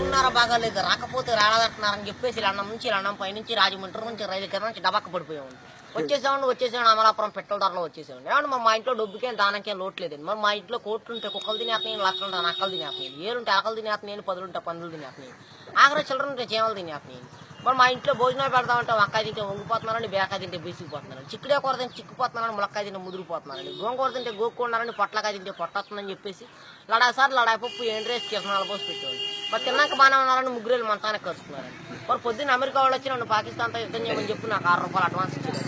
ఉన్నారా బాగాలేదు, రాకపోతే రాలేదంటున్నారని చెప్పేసి లండం నుంచి లండం పైనుంచి రాజమండ్రి నుంచి రైలు కింద నుంచి డబక్క పడిపోయామండి. వచ్చేసామండి అమలాపురం పెట్రోల్ ధరలో వచ్చేసామండి. ఏమంటే మా ఇంట్లో డబ్బుకేం దానికేం లోట్లేదండి. మరి మా ఇంట్లో కోట్లు ఉంటే కుక్కలు తినేస్తున్నాయి, లక్కలు నక్కలు తినేస్తున్నాయి, ఏరుంటే అకలు తినేస్తున్నాయి, పదులుంటే పందులు తినేస్తున్నాయి, ఆఖరి చిల్లర ఉంటే చీమలు తినేస్తున్నాయి. మరి మా ఇంట్లో భోజనాలు పెడతామంటే వంకాయ తింటే వంగిపోతున్నారండి, బేకాయ తింటే బీసిపోతున్నారండి, చిక్కుడే కూర తింటే చిక్కుపోతున్నారని, ములక్కాయ తింటే ముదిరిపోతున్నారండి, గోంగూర తింటే గోక్కున్నారని, పొట్లకాయ తింటే పొట్టొస్తుందని చెప్పేసి లడాసారి లడాయి పప్పు ఎండ్రేసి కిరణాలు పోసి పెట్టేవాళ్ళు. మరి తిన్నాక బాగానే ఉన్నారని ముగ్గురేళ్ళు మంతానికి కలుసుకున్నారండి. మరి పొద్దున్న అమెరికా వాళ్ళు వచ్చి నన్ను పాకిస్తాన్తో యుద్ధం చేయమని చెప్పి నాకు ₹6 అడ్వాన్స్ ఇచ్చారు.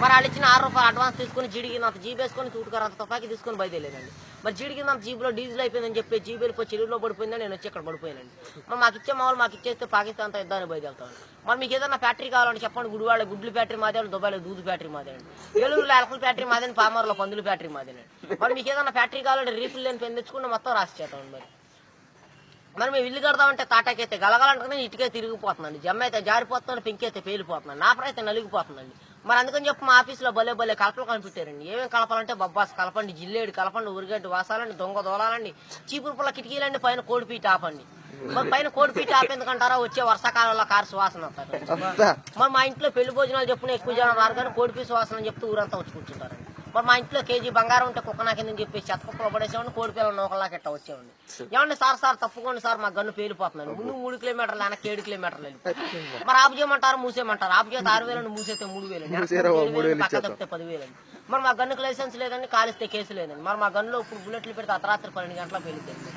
మరి వాళ్ళు ఇచ్చిన ₹6 అడ్వాన్స్ తీసుకుని జీడికినంత జీబు వేసుకొని తూటుకారంత తుపాకి తీసుకొని బయలుదేరానండి. మరి జీడికినంత జీబులో డీజిల్ అయిపోయిందని చెప్పి జీబు వెళ్ళిపోయి చెరువులో పడిపోయిందని నేను వచ్చి ఇక్కడ పడిపోయానండి. మరి మాకు ఇచ్చే మామూలు మాకు ఇచ్చేస్తే పాకిస్తాన్తో యుద్ధాన్ని బయలుదేరుతాను. మరి మీకు ఏదైనా ఫ్యాక్టరీ కావాలంటే చెప్పండి. గుడివాడ గుడ్లు ఫ్యాక్టరీ మాదే, దుబాయ్లో దూదు ఫ్యాక్టరీ మాదేనండి, ఏలూరులో ఎలకల ఫ్యాక్టరీ మాదేని, పామర్లో పందులు ఫ్యాక్టరీ మాదేనండి. మరి మీకు ఏదైనా ఫ్యాక్టరీ కావాలంటే రీఫిల్ లేని పెన్ తెచ్చుకుంటే మొత్తం రాసి చేస్తామండి. మరి మేము ఇల్లు కడదామంటే తాటాకైతే గలగలంటే ఇటుకే తిరిగిపోతుందండి, జమ్మ అయితే జారిపోతుందని, పెంకైతే పేలిపోతుందండి, నాపర అయితే నలిగిపోతుందండి. మరి అందుకని చెప్పి మా ఆఫీసులో భలే భలే కలపలు కనిపెట్టారండి. ఏమేమి కలపాలంటే బొబ్బాస్ కలపండి, జిల్లేడు కలపండి, ఉరిగడ్డి వాసాలండి, దొంగ దోలాలండి, చీపురు పుల్ల కిటికీలండి, పైన కోడిపీట ఆపండి. మరి పైన కోడిపీట ఆప ఎందుకంటారా, వచ్చే వర్షాకాలంలో కారు సువాసన వస్తారు. మరి మా ఇంట్లో పెళ్లి భోజనాలు చెప్పుకుని ఎక్కువ జనం రారు కానీ కోడిపీ సువాసన అని చెప్తూ ఊరంతా వచ్చి కూర్చుంటారండి. మరి మా ఇంట్లో కేజీ బంగారం ఉంటే కుక్క నాకిందని చెప్పేసి చెత్త కుక్కలో పడేసేవాడిని, కోడి పిల్లలు నోకలాగా ఎట్లా వచ్చేవాడిని. ఏమండి సార్ తప్పుకోండి సార్, మా గన్ను పేలిపోతున్నాను, ముందు 3 కిలోమీటర్లు వెనక్కి 7 కిలోమీటర్లు వెళ్ళి. మరి ఆపు చేయమంటారు, మూసేయమంటారు. ఆపు చేస్తే 6,000, మూసేస్తే 3,000, పక్క తప్పితే 10,000. మరి మా గన్నుకు లైసెన్స్ లేదండి, కాలిస్తే కేసు లేదండి. మరి మా గన్నులో ఇప్పుడు బుల్లెట్లు పెడితే అర్ధరాత్రి 12 గంటల పేలిపోయింది.